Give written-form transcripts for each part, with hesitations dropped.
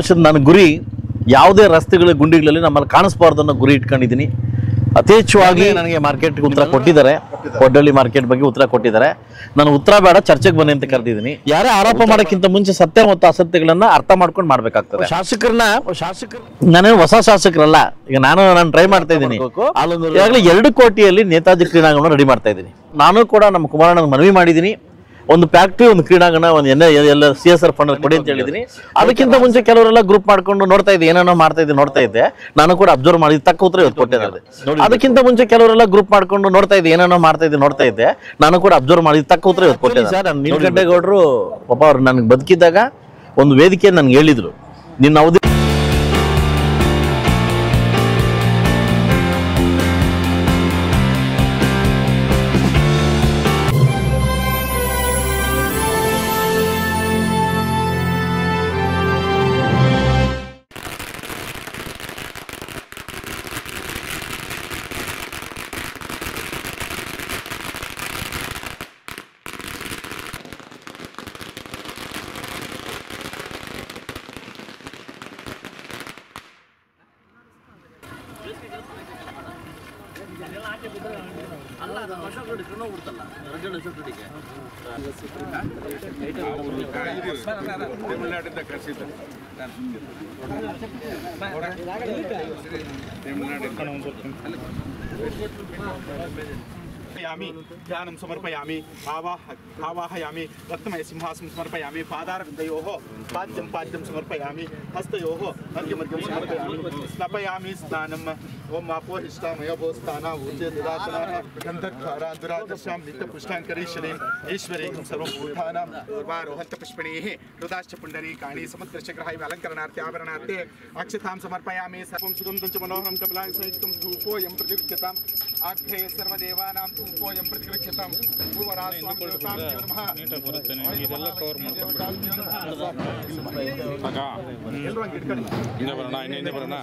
ವರ್ಷದ ನನ್ನ ಗುರಿ ಯಾವುದೇ ರಸ್ತೆಗಳ ಗುಂಡಿಗಳಲ್ಲಿ ನಮ್ಮಲ್ಲಿ ಕಾಣಿಸಬಾರ್ದು ಅನ್ನೋ ಗುರಿ ಇಟ್ಕೊಂಡಿದ್ದೀನಿ. ಯಥೇಚ್ಛವಾಗಿ ನನಗೆ ಮಾರ್ಕೆಟ್ಗೆ ಉತ್ತರ ಕೊಟ್ಟಿದ್ದಾರೆ, ಒಡ್ಡಳ್ಳಿ ಮಾರ್ಕೆಟ್ ಬಗ್ಗೆ ಉತ್ತರ ಕೊಟ್ಟಿದ್ದಾರೆ. ನಾನು ಉತ್ತರ ಬೇಡ ಚರ್ಚೆಗೆ ಬನ್ನಿ ಅಂತ ಕರೆದಿದ್ದೀನಿ. ಯಾರೇ ಆರೋಪ ಮಾಡೋಕ್ಕಿಂತ ಮುಂಚೆ ಸತ್ಯ ಮತ್ತು ಅಸತ್ಯಗಳನ್ನ ಅರ್ಥ ಮಾಡ್ಕೊಂಡು ಮಾಡ್ಬೇಕಾಗ್ತದೆ. ಶಾಸಕರು ನಾನೇನು ಹೊಸ ಶಾಸಕರಲ್ಲ, ಈಗ ನಾನು ಟ್ರೈ ಮಾಡ್ತಾ ಇದ್ದೀನಿ. ಈಗಾಗಲೇ 2 ಕೋಟಿಯಲ್ಲಿ ನೇತಾಜಿ ಕ್ರೀಡಾಂಗಣ ರೆಡಿ ಮಾಡ್ತಾ ಇದ್ದೀನಿ. ನಾನು ಕೂಡ ನಮ್ಮ ಕುಮಾರಣ್ಣನ ಮನವಿ ಮಾಡಿದ್ದೀನಿ, ಒಂದು ಫ್ಯಾಕ್ಟ್ರಿ, ಒಂದು ಕ್ರೀಡಾಂಗಣ, ಒಂದು ಎಲ್ಲ CSR ಫಂಡ್ ಕೊಡಿ ಅಂತ ಹೇಳಿದ್ದೀನಿ. ಅದಕ್ಕಿಂತ ಮುಂಚೆ ಕೆಲವರೆಲ್ಲ ಗ್ರೂಪ್ ಮಾಡ್ಕೊಂಡು ನೋಡ್ತಾ ಇದ್ದೆ, ಏನೇನೋ ಮಾಡ್ತಾ ಇದ್ದೆ ನೋಡ್ತಾ ಇದ್ದೆ. ನಾನು ಕೂಡ ಅಬ್ಸರ್ವ್ ಮಾಡಿ ತಕ್ಕ ಉತ್ತರ ಇವತ್ತು ಕೊಟ್ಟಿದ್ದಾರೆ. ಅದಕ್ಕಿಂತ ಮುಂಚೆ ಕೆಲವರೆಲ್ಲ ಗ್ರೂಪ್ ಮಾಡ್ಕೊಂಡು ನೋಡ್ತಾ ಇದ್ದೆ, ಏನೇನೋ ಮಾಡ್ತಾ ಇದ್ದೆ ನೋಡ್ತಾ ಇದ್ದೆ. ನಾನು ಕೂಡ ಅಬ್ಸರ್ವ್ ಮಾಡಿ ತಕ್ಕ ಉತ್ತರ ಇವತ್ತು ಕೊಟ್ಟಿದ್ದಾರೆ. ಸರ್, ನೀಲಕಂಠೇಗೌಡರು ಪಾಪ ಅವ್ರು ನನಗೆ ಬದುಕಿದ್ದಾಗ ಒಂದು ವೇದಿಕೆ ನನ್ಗೆ ಹೇಳಿದ್ರು, ನಿನ್ನ ಅವಧಿ ध्यानं समर्पयामि आवाहयामि रत्नमय सिंहासनं समर्पयामि पादारविन्दयोः पाद्यं समर्पयामि हस्तयोः अर्घ्यमर्घ्यं समर्पयामि स्नापयामि स्नानम् ओम आपोहिष्टामयोस्ताना ऊर्जे दुरासनाः गन्धर्वारान्दुरादशां नित्यपुष्टाङ्करीश्वरीम् ईश्वरीं सर्वभूतानां पूर्वारोहन्तपुष्पिणीः रुदाश्च पुण्डरीकाणि समुद्रशग्रहैव अलङ्करणार्थे आवरणार्थे अक्षतां समर्पयामि सर्वं सुगन्धं च मनोहरं कमलासहितं धूपोऽयं प्रतिगृह्यताम् आग्धे सर्वदेवानां धूपोऽयं प्रतिगृह्यताम् भूवरास्वां देवतां नमः ಇದೆಲ್ಲ ಕವರ್ ಮಾಡ್ತಾರೆ ಎಲ್ಲರೂ ಹಂಗೆ ಇಟ್ಕೊಳ್ಳಿ ಹಿಂದೆ ಬರೋಣ ಹಿಂದೆ ಬರೋಣ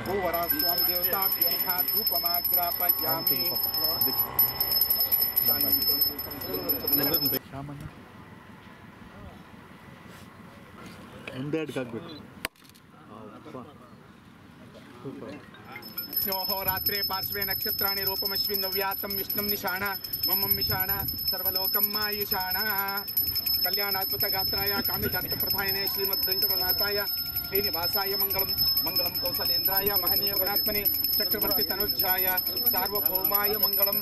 भूवरास्वां देवताभ्यः धूपमाग्रापयामि रात्रे पार्श्वे नक्षत्राणि रूपमश्विन् नव्यातं विष्णुं निशाण मम मिशाण सर्वलोकं मायुषाण कल्याणात्मतगात्राय कामितार्थप्रदायिने श्रीमद्वेङ्कटनाथाय श्रीनिवासाय मंगलम मंगलम कौशलेन्द्राय महनीय गुणात्मने चक्रवर्ती तनुजाय सार्वभौमाय मंगलम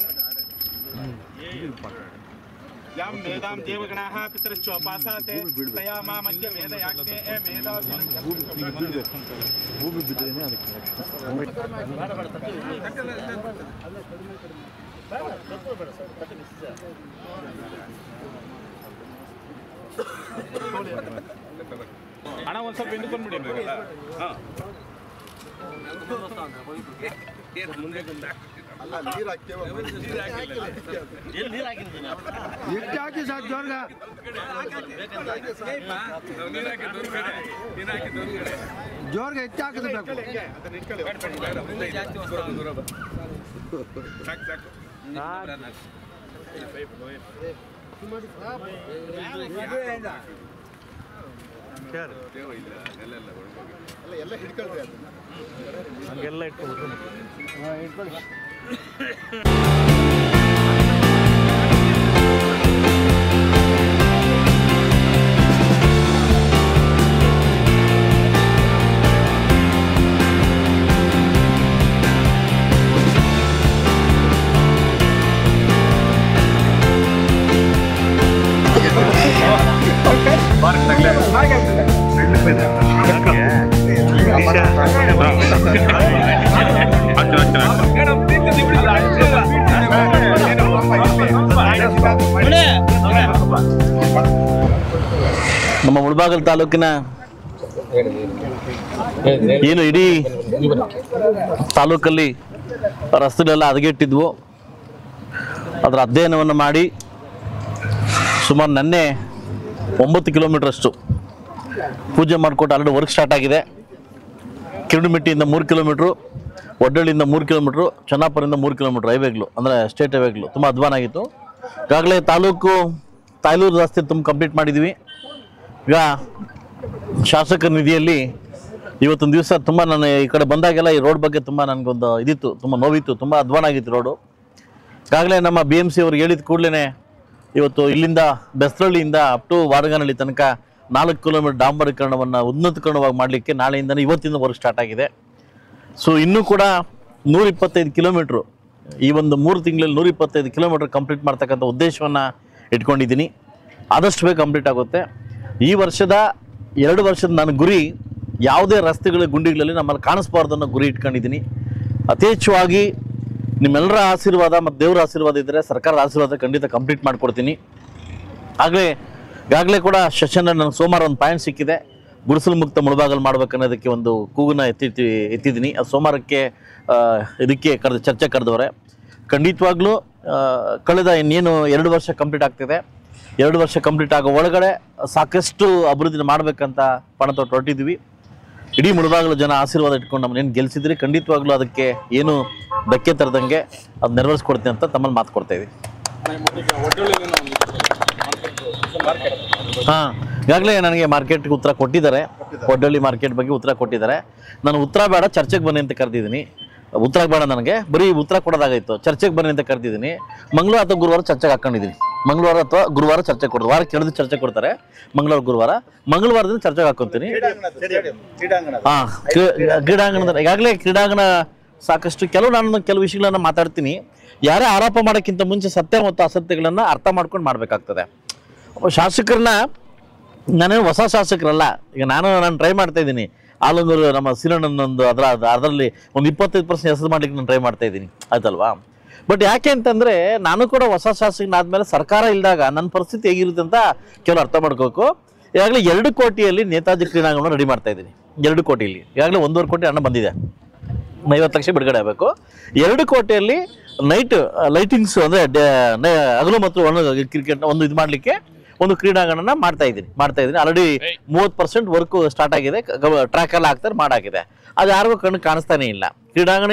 यां मेधां देवगणाः पितरश्चोपासाते तया मा मध्य वेदयाग्ने मेधा भूमि बिद्रेने ಅದಕ್ಕೆ ಅಣ್ಣ ಒಂದು ಸ್ವಲ್ಪ ಹಿಂದಕ್ಕೆ ಮುಂದೆ ಅಲ್ಲ ನೀರು ಹಾಕ್ತೇವೆ ಎಷ್ಟು ಹಾಕಿ ಸಾಕು ಜೋರ್ಗೆ ಹೆಚ್ಚು ಹಾಕಿಸ್ಬೇಕು ಎಲ್ಲ ಹಿಡ್ಕೊಳ್ರಿ ಅದನ್ನ ಹಂಗೆಲ್ಲ ಇಟ್ಕೊಳ್ರಿ ಇಟ್ಕೊಳ್ಳಿ ನಮ್ಮ ಮುಳಬಾಗಿಲು ತಾಲೂಕಿನ ಏನು ಇಡೀ ತಾಲೂಕಲ್ಲಿ ರಸ್ತೆಗಳೆಲ್ಲ ಹದಗೆಟ್ಟಿದ್ವು. ಅದರ ಅಧ್ಯಯನವನ್ನು ಮಾಡಿ ಸುಮಾರು ನೆನ್ನೆ 9 ಕಿಲೋಮೀಟರ್ ಅಷ್ಟು ಪೂಜೆ ಮಾಡಿಕೊಟ್ಟು ಆಲ್ರೆಡಿ ವರ್ಕ್ ಸ್ಟಾರ್ಟ್ ಆಗಿದೆ. ಕಿರುಡುಮಿಟ್ಟಿಯಿಂದ 3 ಕಿಲೋಮೀಟ್ರು, ಒಡ್ಡಳ್ಳಿಯಿಂದ 3 ಕಿಲೋಮೀಟ್ರು, ಚೆನ್ನಾಪುರದಿಂದ 3 ಕಿಲೋಮೀಟ್ರ್ ಹೈವೇಗಳು ಅಂದರೆ ಸ್ಟೇಟ್ ಹೈವೇಗಳು ತುಂಬ ಅಧ್ವಾನ ಆಗಿತ್ತು. ಈಗಾಗಲೇ ತಾಯ್ಲೂರು ರಸ್ತೆ ತುಂಬ ಕಂಪ್ಲೀಟ್ ಮಾಡಿದ್ವಿ. ಈಗ ಶಾಸಕರ ನಿಧಿಯಲ್ಲಿ ಇವತ್ತೊಂದು ದಿವಸ ತುಂಬ ನಾನು ಈ ಕಡೆ ಬಂದಾಗೆಲ್ಲ ಈ ರೋಡ್ ಬಗ್ಗೆ ತುಂಬ ನನಗೊಂದು ಇದಿತ್ತು, ತುಂಬ ನೋವಿತ್ತು, ತುಂಬ ಅಧ್ವಾನ ಆಗಿತ್ತು ರೋಡು. ಈಗಾಗಲೇ ನಮ್ಮ BMC ಅವ್ರಿಗೆ ಹೇಳಿದ ಕೂಡಲೇ ಇವತ್ತು ಇಲ್ಲಿಂದ ಬೆಸ್ತರಳ್ಳಿಯಿಂದ ಅಪ್ ಟು ವಾಡಗನಹಳ್ಳಿ ತನಕ 4 ಕಿಲೋಮೀಟರ್ ಡಾಂಬರೀಕರಣವನ್ನು ಉನ್ನತೀಕರಣವಾಗಿ ಮಾಡಲಿಕ್ಕೆ ನಾಳೆಯಿಂದನೇ ಇವತ್ತಿಂದ ವರ್ಕ್ ಸ್ಟಾರ್ಟ್ ಆಗಿದೆ. ಸೊ ಇನ್ನೂ ಕೂಡ 125 ಕಿಲೋಮೀಟ್ರು ಈ ಒಂದು 3 ತಿಂಗಳಲ್ಲಿ 125 ಕಿಲೋಮೀಟ್ರ್ ಕಂಪ್ಲೀಟ್ ಮಾಡ್ತಕ್ಕಂಥ ಉದ್ದೇಶವನ್ನು ಇಟ್ಕೊಂಡಿದ್ದೀನಿ. ಆದಷ್ಟು ಬೇಗ ಕಂಪ್ಲೀಟ್ ಆಗುತ್ತೆ. ಈ ವರ್ಷದ 2 ವರ್ಷದ ನನ್ನ ಗುರಿ ಯಾವುದೇ ರಸ್ತೆಗಳ ಗುಂಡಿಗಳಲ್ಲಿ ನಮ್ಮಲ್ಲಿ ಕಾಣಿಸ್ಬಾರ್ದು ಅನ್ನೋ ಗುರಿ ಇಟ್ಕೊಂಡಿದ್ದೀನಿ. ಯಥೇಚ್ಛವಾಗಿ ನಿಮ್ಮೆಲ್ಲರ ಆಶೀರ್ವಾದ ಮತ್ತು ದೇವರ ಆಶೀರ್ವಾದ ಇದ್ದರೆ, ಸರ್ಕಾರದ ಆಶೀರ್ವಾದ ಖಂಡಿತ ಕಂಪ್ಲೀಟ್ ಮಾಡಿಕೊಡ್ತೀನಿ. ಈಗಾಗಲೇ ಕೂಡ ಸೆಷನ್ ನನಗೆ ಸೋಮವಾರ ಒಂದು ಪಾಯಿಂಟ್ ಸಿಕ್ಕಿದೆ, ಗುಡಿಸಲು ಮುಕ್ತ ಮುಳುಬಾಗಲು ಮಾಡ್ಬೇಕನ್ನೋದಕ್ಕೆ ಒಂದು ಕೂಗನ್ನ ಎತ್ತಿದ್ದೀನಿ. ಅದು ಸೋಮವಾರಕ್ಕೆ ಇದಕ್ಕೆ ಚರ್ಚೆ ಕರೆದವ್ರೆ. ಖಂಡಿತವಾಗ್ಲೂ ಕಳೆದ ಇನ್ನೇನು 2 ವರ್ಷ ಕಂಪ್ಲೀಟ್ ಆಗ್ತಿದೆ. 2 ವರ್ಷ ಕಂಪ್ಲೀಟ್ ಆಗೋ ಒಳಗಡೆ ಸಾಕಷ್ಟು ಅಭಿವೃದ್ಧಿ ಮಾಡಬೇಕಂತ ಪಣ ತೊಟ್ಟು ಹೊರಟಿದ್ವಿ. ಇಡೀ ಮುಳುಬಾಗಲು ಜನ ಆಶೀರ್ವಾದ ಇಟ್ಕೊಂಡು ನಮ್ಮನ್ನೇನು ಗೆಲ್ಸಿದ್ರಿ, ಖಂಡಿತವಾಗ್ಲೂ ಅದಕ್ಕೆ ಏನು ಧಕ್ಕೆ ತರದಂಗೆ ಅದು ನೆರವೇರಿಸ್ಕೊಡ್ತೀನಿ ಅಂತ ತಮ್ಮಲ್ಲಿ ಮಾತು ಕೊಡ್ತಾ ಇದ್ದೀವಿ. ಹಾಂ, ಈಗಾಗಲೇ ನನಗೆ ಮಾರ್ಕೆಟ್ಗೆ ಉತ್ತರ ಕೊಟ್ಟಿದ್ದಾರೆ. ಒಡ್ಡಳ್ಳಿ ಮಾರ್ಕೆಟ್ ಬಗ್ಗೆ ಉತ್ತರ ಕೊಟ್ಟಿದ್ದಾರೆ. ನಾನು ಉತ್ತರ ಬೇಡ ಚರ್ಚೆಗೆ ಬನ್ನಿ ಅಂತ ಕರೆದಿದ್ದೀನಿ. ಉತ್ತರ ಬೇಡ, ನನಗೆ ಬರೀ ಉತ್ತರ ಕೊಡೋದಾಗಾಯಿತು. ಚರ್ಚೆಗೆ ಬನ್ನಿ ಅಂತ ಕರೆದಿದ್ದೀನಿ. ಮಂಗಳವಾರ ಅಥವಾ ಗುರುವಾರ ಚರ್ಚೆಗೆ ಹಾಕೊಂಡಿದ್ದೀನಿ. ಮಂಗಳವಾರ ಅಥವಾ ಗುರುವಾರ ಚರ್ಚೆ ಕೊಡ್ತಾರೆ. ವಾರಕ್ಕೆ 2 ಚರ್ಚೆ ಕೊಡ್ತಾರೆ, ಮಂಗಳವಾರ ಗುರುವಾರ. ಮಂಗಳವಾರದಿಂದ ಚರ್ಚೆಗೆ ಹಾಕ್ಕೊಂತೀನಿ. ಹಾಂ, ಕ್ರೀಡಾಂಗಣದ ಈಗಾಗಲೇ ಕ್ರೀಡಾಂಗಣ ಸಾಕಷ್ಟು ಕೆಲವು ವಿಷಯಗಳನ್ನು ಮಾತಾಡ್ತೀನಿ. ಯಾರೇ ಆರೋಪ ಮಾಡೋಕ್ಕಿಂತ ಮುಂಚೆ ಸತ್ಯ ಮತ್ತು ಅಸತ್ಯಗಳನ್ನು ಅರ್ಥ ಮಾಡ್ಕೊಂಡು ಮಾಡಬೇಕಾಗ್ತದೆ. ಶಾಸಕರನ್ನ ನಾನೇನು ಹೊಸ ಶಾಸಕರಲ್ಲ. ಈಗ ನಾನು ಟ್ರೈ ಮಾಡ್ತಾ ಇದ್ದೀನಿ. ಆಲಂಗೂರು ನಮ್ಮ ಸೀನಣ್ಣನೊಂದು ಅದರಲ್ಲಿ ಒಂದು 25% ಹೆಸರು ಮಾಡ್ಲಿಕ್ಕೆ ನಾನು ಟ್ರೈ ಮಾಡ್ತಾ ಇದ್ದೀನಿ, ಆಯ್ತಲ್ವಾ? ಬಟ್ ಯಾಕೆ ಅಂತಂದರೆ ನಾನು ಕೂಡ ಹೊಸ ಶಾಸಕನಾದ್ಮೇಲೆ ಸರ್ಕಾರ ಇಲ್ದಾಗ ನನ್ನ ಪರಿಸ್ಥಿತಿ ಹೇಗಿರುತ್ತೆ ಅಂತ ಕೆಲವು ಅರ್ಥ ಮಾಡ್ಕೋಬೇಕು. ಈಗಾಗಲೇ 2 ಕೋಟಿಯಲ್ಲಿ ನೇತಾಜಿ ಕ್ರೀಡಾಂಗಣ ರೆಡಿ ಮಾಡ್ತಾ ಇದ್ದೀನಿ. 2 ಕೋಟಿಯಲ್ಲಿ ಈಗಾಗಲೇ 1.5 ಕೋಟಿ ಹಣ ಬಂದಿದೆ. 50 ಲಕ್ಷ ಬಿಡುಗಡೆ ಆಗಬೇಕು. 2 ಕೋಟಿಯಲ್ಲಿ ಲೈಟಿಂಗ್ಸ್ ಅಂದರೆ ಹಗಲು ಮತ್ತು ಕ್ರಿಕೆಟ್ ಒಂದು ಇದು ಮಾಡಲಿಕ್ಕೆ ಒಂದು ಕ್ರೀಡಾಂಗಣನ ಮಾಡ್ತಾ ಇದ್ದೀನಿ. ಆಲ್ರೆಡಿ 30% ವರ್ಕ್ ಸ್ಟಾರ್ಟ್ ಆಗಿದೆ. ಟ್ರ್ಯಾಕ್ ಎಲ್ಲ ಹಾಕ್ತಾರೆ, ಮಾಡಾಗಿದೆ. ಅದು ಯಾರಿಗೂ ಕಣ್ಣು ಕಾಣಿಸ್ತಾನೆ ಇಲ್ಲ. ಕ್ರೀಡಾಂಗಣ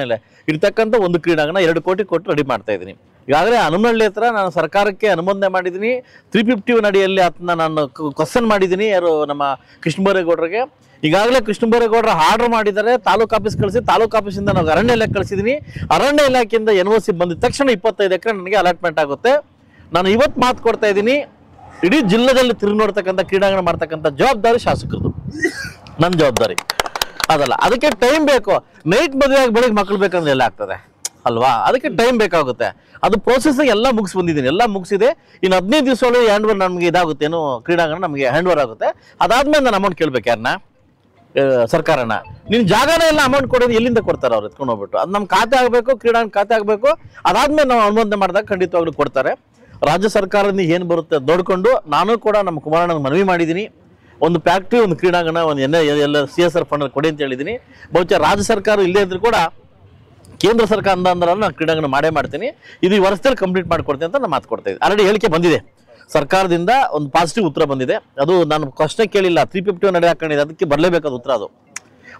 ಇಲ್ಲ. ಇರ್ತಕ್ಕಂಥ ಒಂದು ಕ್ರೀಡಾಂಗಣ 2 ಕೋಟಿ ಕೊಟ್ಟು ರೆಡಿ ಮಾಡ್ತಾ ಇದ್ದೀನಿ. ಈಗಾಗಲೇ ಹನುಮನಹಳ್ಳಿ ಹತ್ರ ನಾನು ಸರ್ಕಾರಕ್ಕೆ ಅನುಮೋದನೆ ಮಾಡಿದ್ದೀನಿ. 350 ಅಡಿಯಲ್ಲಿ ಅದನ್ನ ನಾನು ಕ್ವಶನ್ ಮಾಡಿದ್ದೀನಿ. ಯಾರು ನಮ್ಮ ಕೃಷ್ಣಬೈರೇಗೌಡರಿಗೆ. ಈಗಾಗಲೇ ಕೃಷ್ಣಬೈರೇಗೌಡರು ಆರ್ಡರ್ ಮಾಡಿದ್ದಾರೆ. ತಾಲೂಕು ಆಫೀಸ್ ಕಳಿಸಿ, ತಾಲೂಕು ಆಫೀಸಿಂದ ನಾವು ಅರಣ್ಯ ಇಲಾಖೆ ಕಳಿಸಿದ್ದೀನಿ. ಅರಣ್ಯ ಇಲಾಖೆಯಿಂದ NOC ಬಂದಿದ ತಕ್ಷಣ 25 ಎಕರೆ ನನಗೆ ಅಲಾಟ್ಮೆಂಟ್ ಆಗುತ್ತೆ. ನಾನು ಇವತ್ತು ಮಾತು ಕೊಡ್ತಾ ಇದ್ದೀನಿ, ಇಡೀ ಜಿಲ್ಲೆಯಲ್ಲಿ ತಿರುಗಿ ನೋಡ್ತಕ್ಕಂಥ ಕ್ರೀಡಾಂಗಣ ಮಾಡ್ತಕ್ಕಂಥ ಜವಾಬ್ದಾರಿ ಶಾಸಕರದು, ನನ್ನ ಜವಾಬ್ದಾರಿ ಅದಲ್ಲ. ಅದಕ್ಕೆ ಟೈಮ್ ಬೇಕು. ನೈಟ್ ಮದುವೆಯಾಗಿ ಬೆಳಗ್ಗೆ ಮಕ್ಕಳು ಬೇಕಂದ್ರೆ ಎಲ್ಲ ಆಗ್ತದೆ ಅಲ್ವಾ? ಅದಕ್ಕೆ ಟೈಮ್ ಬೇಕಾಗುತ್ತೆ. ಅದು ಪ್ರೋಸೆಸ್ ಎಲ್ಲ ಬಂದಿದ್ದೀನಿ, ಎಲ್ಲ ಮುಗಿಸಿದೆ. ಇನ್ನು 15 ದಿವಸ ಒಳಗೆ ಹ್ಯಾಂಡ್ ಓವರ್ ನಮಗೆ ಇದಾಗುತ್ತೆ, ಏನು ಕ್ರೀಡಾಂಗಣ ನಮಗೆ ಹ್ಯಾಂಡ್ ಓವರ್ ಆಗುತ್ತೆ. ಅದಾದ್ಮೇಲೆ ನಾನು ಅಮೌಂಟ್ ಕೇಳ್ಬೇಕು ಯಾರನ್ನ? ಸರ್ಕಾರನ. ನಿನ್ನ ಜಾಗನೇ ಎಲ್ಲ ಅಮೌಂಟ್ ಕೊಡೋದು ಎಲ್ಲಿಂದ ಕೊಡ್ತಾರೆ? ಅವ್ರು ಎತ್ಕೊಂಡು ಹೋಗ್ಬಿಟ್ಟು ಅದು ನಮ್ಮ ಖಾತೆ ಆಗಬೇಕು, ಕ್ರೀಡಾಂಗಣ ಖಾತೆ ಆಗಬೇಕು. ಅದಾದ್ಮೇಲೆ ನಾವು ಅನುಮೋದನೆ ಮಾಡಿದಾಗ ಖಂಡಿತವಾಗ್ಲೂ ಕೊಡ್ತಾರೆ. ರಾಜ್ಯ ಸರ್ಕಾರದಿಂದ ಏನು ಬರುತ್ತೆ ನೋಡಿಕೊಂಡು ನಾನು ಕೂಡ ನಮ್ಮ ಕುಮಾರಣ್ಣನ ಮನವಿ ಮಾಡಿದ್ದೀನಿ. ಒಂದು ಫ್ಯಾಕ್ಟ್ರಿ, ಒಂದು ಕ್ರೀಡಾಂಗಣ, ಒಂದು ಎಲ್ಲ CSR ಫಂಡ್ ಕೊಡಿ ಅಂತ ಹೇಳಿದ್ದೀನಿ. ಬಹುಶಃ ರಾಜ್ಯ ಸರ್ಕಾರ ಇಲ್ಲದೇ ಇದ್ರೂ ಕೂಡ ಕೇಂದ್ರ ಸರ್ಕಾರ ಅಂದ್ರೆ ನಾನು ಕ್ರೀಡಾಂಗಣ ಮಾಡೇ ಮಾಡ್ತೀನಿ. ಇದು ಈ ವರ್ಷದಲ್ಲಿ ಕಂಪ್ಲೀಟ್ ಮಾಡಿಕೊಡ್ತೀನಿ ಅಂತ ನಾನು ಮಾತು ಕೊಡ್ತಾ ಇದ್ದೀನಿ. ಆಲ್ರೆಡಿ ಹೇಳಿಕೆ ಬಂದಿದೆ ಸರ್ಕಾರದಿಂದ, ಒಂದು ಪಾಸಿಟಿವ್ ಉತ್ತರ ಬಂದಿದೆ. ಅದು ನಾನು ಕಷ್ಟ ಕೇಳಿಲ್ಲ. 350 ನಡೆ ಹಾಕೊಂಡಿದೆ, ಅದಕ್ಕೆ ಬರಲೇಬೇಕಾದ ಉತ್ತರ ಅದು.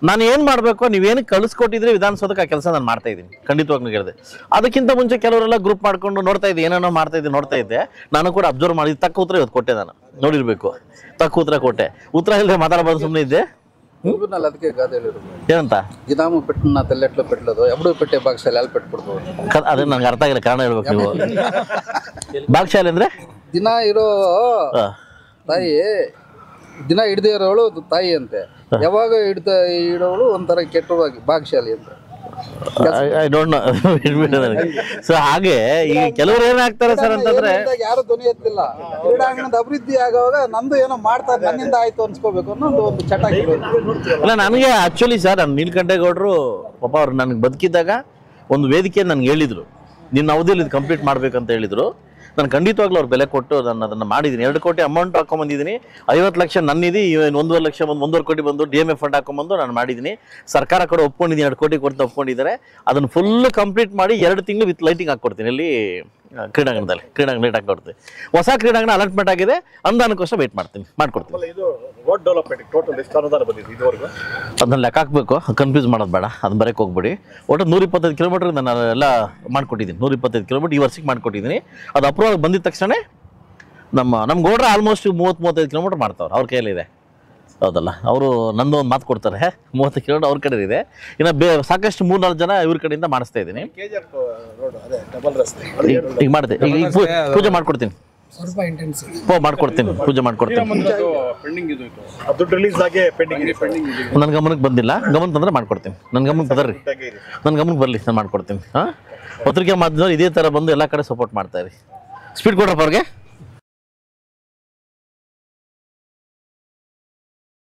ನಾನು ಏನು ಮಾಡಬೇಕು, ನೀವೇನು ಕಳಿಸ್ಕೊಟ್ಟಿದ್ರೆ ವಿಧಾನಸೌಧಕ್ಕೆ ಆ ಕೆಲಸ ನಾನು ಮಾಡ್ತಾ ಇದ್ದೀನಿ, ಖಂಡಿತವಾಗ್ಲೂ ಹೇಳಿದೆ. ಅದಕ್ಕಿಂತ ಮುಂಚೆ ಕೆಲವರೆಲ್ಲ ಗ್ರೂಪ್ ಮಾಡ್ಕೊಂಡು ನೋಡ್ತಾ ಇದ್ದೆ, ಏನೇನೋ ನೋಡ್ತಾ ಇದ್ದೆ. ನಾನು ಕೂಡ ಅಬ್ಸರ್ವ್ ಮಾಡಿ ತಕ್ಕ ಉತ್ತರ ಇವತ್ತು ಕೊಟ್ಟೆ. ನಾನು ನೋಡಿರ್ಬೇಕು, ತಕ್ಕ ಉತ್ತರ ಕೊಟ್ಟೆ. ಉತ್ತರ ಇಲ್ಲದೆ ಮಾತಾಡಬಾರ್ದು, ಸುಮ್ಮನೆ ಇದ್ದೆ. ಅದಕ್ಕೆ ಏನಂತ ಗಿದಾಮು ಪೆಟ್ಟು ತೆಲ್ಲೆಟ್ಲು ಪೆಟ್ಲದು ಎಬಡು ಪೆಟ್ಟೆ ಭಾಗಶಾಲೆ ಅಲ್ಲಿ ಪೆಟ್ಕೊಡ್ತು. ಅದೇ ನನಗೆ ಅರ್ಥ ಆಗಿಲ್ಲ, ಕಾರಣ ಹೇಳ್ಬೇಕು ನೀವು. ಭಾಗಶಾಲೆ ಅಂದ್ರೆ ದಿನ ಇರೋ ತಾಯಿ, ದಿನ ಹಿಡ್ದೇ ಇರೋಳು ತಾಯಿ ಅಂತೆ. ಯಾವಾಗ ಇಡೋಳು ಒಂಥರ ಕೆಟ್ಟವಾಗಿ ಭಾಗಶಾಲಿ ಅಂತ. I don't know. ಸೊ ಹಾಗೆ ಈಗ ಕೆಲವರು ಏನಾಗ್ತಾರೆ ಸರ್ ಅಂತಂದ್ರೆ, ಯಾರು ಧ್ವನಿ ಎತ್ತಿಲ್ಲ. ಕ್ರೀಡಾಂಗಣದ ಅಭಿವೃದ್ಧಿ ಆಗುವಾಗ ನಂದು ಏನೋ ಮಾಡ್ತಾರೆ, ನನ್ನಿಂದ ಆಯ್ತು ಅನ್ಸ್ಕೋಬೇಕು ಅನ್ನೋದು ಒಂದು ಚಟ. ಅಲ್ಲ, ನನಗೆ ಆಕ್ಚುಲಿ ಸರ್, ನೀಲಕಂಠೇಗೌಡರು ಪಾಪ ಅವ್ರು ನನಗೆ ಬದುಕಿದ್ದಾಗ ಒಂದು ವೇದಿಕೆ ನನಗೆ ಹೇಳಿದ್ರು, ನಿನ್ನ ಅವಧಿಯಲ್ಲಿ ಇದು ಕಂಪ್ಲೀಟ್ ಮಾಡ್ಬೇಕಂತ ಹೇಳಿದ್ರು. ನಾನು ಖಂಡಿತವಾಗ್ಲೂ ಅವ್ರು ಬೆಲೆ ಕೊಟ್ಟು ನಾನು ಅದನ್ನು ಮಾಡಿದ್ದೀನಿ. 2 ಕೋಟಿ ಅಮೌಂಟ್ ಹಾಕೊಂಬಂದಿದ್ದೀನಿ. 50 ಲಕ್ಷ ನನ್ನಿದೆ. 1.5 ಲಕ್ಷ 1.5 ಕೋಟಿ ಬಂದು DMA ಫಂಡ್ ಹಾಕೊಂಬಂದು ನಾನು ಮಾಡಿದ್ದೀನಿ. ಸರ್ಕಾರ ಕೂಡ ಒಪ್ಕೊಂಡಿದ್ದೀನಿ, 2 ಕೋಟಿ ಕೊಡ್ತಾ ಒಪ್ಕೊಂಡಿದ್ದಾರೆ. ಅದನ್ನು ಫುಲ್ ಕಂಪ್ಲೀಟ್ ಮಾಡಿ 2 ತಿಂಗಳು ವಿತ್ ಲೈಟಿಂಗ್ ಹಾಕ್ಕೊಡ್ತೀನಿ. ಇಲ್ಲಿ ಕ್ರೀಡಾಂಗಣದಲ್ಲಿ ಲೇಟ್ ಆಗಿ ಕೊಡ್ತೀವಿ. ಹೊಸ ಕ್ರೀಡಾಂಗಣ ಅಲಾಟ್ಮೆಂಟ್ ಆಗಿದೆ, ಅನುದಾನಕ್ಕೋಸ್ಕರ ವೆಯ್ಟ್ ಮಾಡ್ಕೊಡ್ತೀನಿ. ಇದು ರೋಡ್ ಡೆವಲಪ್ಮೆಂಟ್ ಟೋಟಲ್ ಎಷ್ಟು ಅನುದಾನ ಬಂದಿದೆ ಇದುವರೆಗೂ? ಅದನ್ನ ಲೆಕ್ಕ ಹಾಕಬೇಕು, ಕನ್ಫ್ಯೂಸ್ ಮಾಡೋದು ಬೇಡ, ಅದನ್ನ ಬರೋಕ್ಕೆ ಹೋಗ್ಬೇಡಿ. ಒಟ್ಟು 125 ಕಿಲೋಮೀಟ್ರ್ ನಾನು ಎಲ್ಲ ಮಾಡ್ಕೊಟ್ಟಿದ್ದೀನಿ. 125 ಕಿಲೋಮೀಟ್ರ್ ಈ ವರ್ಷಕ್ಕೆ ಮಾಡ್ಕೊಟ್ಟಿದ್ದೀನಿ. ಅದು ಅಪ್ರೂವಲ್ ಬಂದಿದ ತಕ್ಷಣ ನಮ್ಮ ಗೌಡ್ರ ಆಲ್ಮೋಸ್ಟ್ 30-35 ಕಿಲೋಮೀಟ್ರ್ ಮಾಡ್ತಾವ್ರು, ಅವ್ರ ಕೈಯಲ್ಲಿದೆ. ಹೌದಲ್ಲ, ಅವರು ನಂದು ಒಂದು ಮಾತು ಕೊಡ್ತಾರೆ, 30 ಕಿಲೋಮೀಟ್ರ್ ಅವ್ರ ಕಡೆ ಇದೆ. ಇನ್ನು ಸಾಕಷ್ಟು 3-4 ಜನ ಇವ್ರ ಕಡೆಯಿಂದ ಮಾಡಿಸ್ತಾ ಇದ್ದೀನಿ. ರೋಡ್ ಅದೇ ಡಬಲ್ ರಸ್ತೆ ಈಗ ಮಾಡಿದೆ, ಈಗ ಪೂಜೆ ಮಾಡ್ಕೊಡ್ತೀನಿ. ಮಾಡ್ಕೊಡ್ತೀನಿ, ಪೂಜೆ ಮಾಡ್ಕೊಡ್ತೀನಿ. ದುಡ್ಡು ರಿಲೀಸ್ ಆಗಿ ಪೆಂಡಿಂಗ್ ಇದೆ. ನನ್ನ ಗಮನಕ್ಕೆ ಬಂದಿಲ್ಲ, ಗಮನ ತಂದ್ರೆ ಮಾಡ್ಕೊಡ್ತೀನಿ. ನನ್ನ ಗಮನಕ್ಕೆ ಬದರ್ರಿ, ನನ್ನ ಗಮನಕ್ಕೆ ಬರಲಿ, ನಾನು ಮಾಡ್ಕೊಡ್ತೀನಿ. ಪತ್ರಿಕೆ ಮಾಧ್ಯಮದವ್ರು ಇದೇ ಥರ ಬಂದು ಎಲ್ಲ ಕಡೆ ಸಪೋರ್ಟ್ ಮಾಡ್ತಾ ಇರಿ. ಸ್ಪೀಡ್ ಕೊಡ್ರಪ್ಪ ಅವ್ರಿಗೆ.